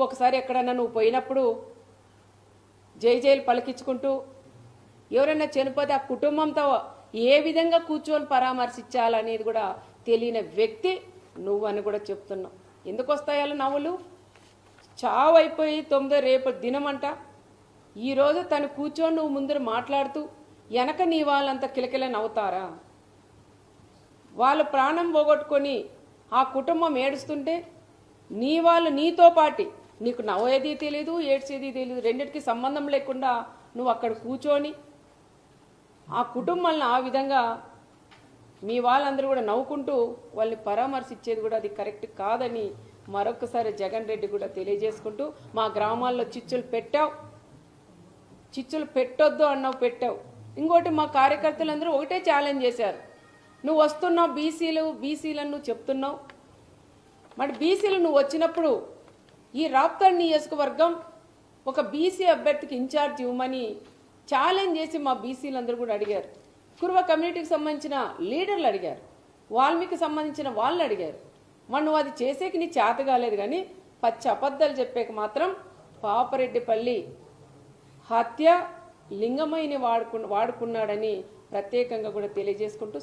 ఇంకొకసారి ఎక్కడన్నా నువ్వు పోయినప్పుడు జై జైలు పలికించుకుంటూ ఎవరైనా చనిపోతే ఆ కుటుంబంతో ఏ విధంగా కూర్చొని పరామర్శించాలనేది కూడా తెలియని వ్యక్తి నువ్వు అని కూడా చెప్తున్నావు. ఎందుకు వస్తాయాలు నవ్వులు? చావు అయిపోయి 9 రేపు దినమంట. ఈరోజు తను కూర్చొని నువ్వు ముందర మాట్లాడుతూ వెనక నీ వాళ్ళంతా కిలకిల నవ్వుతారా? వాళ్ళు ప్రాణం పోగొట్టుకొని ఆ కుటుంబం ఏడుస్తుంటే నీ వాళ్ళు నీతో పాటి నీకు నవ్వేది తెలియదు, ఏడ్చేది తెలియదు, రెండింటికి సంబంధం లేకుండా నువ్వు అక్కడ కూర్చొని ఆ కుటుంబాలను ఆ విధంగా మీ వాళ్ళందరూ కూడా నవ్వుకుంటూ వాళ్ళని పరామర్శించేది కూడా అది కరెక్ట్ కాదని మరొకసారి జగన్ రెడ్డి కూడా తెలియజేసుకుంటూ, మా గ్రామాల్లో చిచ్చులు పెట్టావు, చిచ్చులు పెట్టొద్దు అన్నావు, పెట్టావు. ఇంకోటి మా కార్యకర్తలందరూ ఒకటే ఛాలెంజ్ చేశారు, నువ్వు వస్తున్నావు బీసీలను నువ్వు చెప్తున్నావు, మరి బీసీలు నువ్వు వచ్చినప్పుడు ఈ రాప్తాడ్ నియోజకవర్గం ఒక బీసీ అభ్యర్థికి ఇన్ఛార్జ్ ఇవ్వమని ఛాలెంజ్ చేసి మా బీసీలందరూ కూడా అడిగారు. కురువ కమ్యూనిటీకి సంబంధించిన లీడర్లు అడిగారు, వాల్మీకి సంబంధించిన వాళ్ళు అడిగారు. మరి నువ్వు అది చేసేకి నీ చేత కాలేదు, కానీ పచ్చి అబద్ధాలు చెప్పేక మాత్రం పాపరెడ్డిపల్లి హత్య లింగమైని వాడుకున్నాడని ప్రత్యేకంగా కూడా తెలియజేసుకుంటూ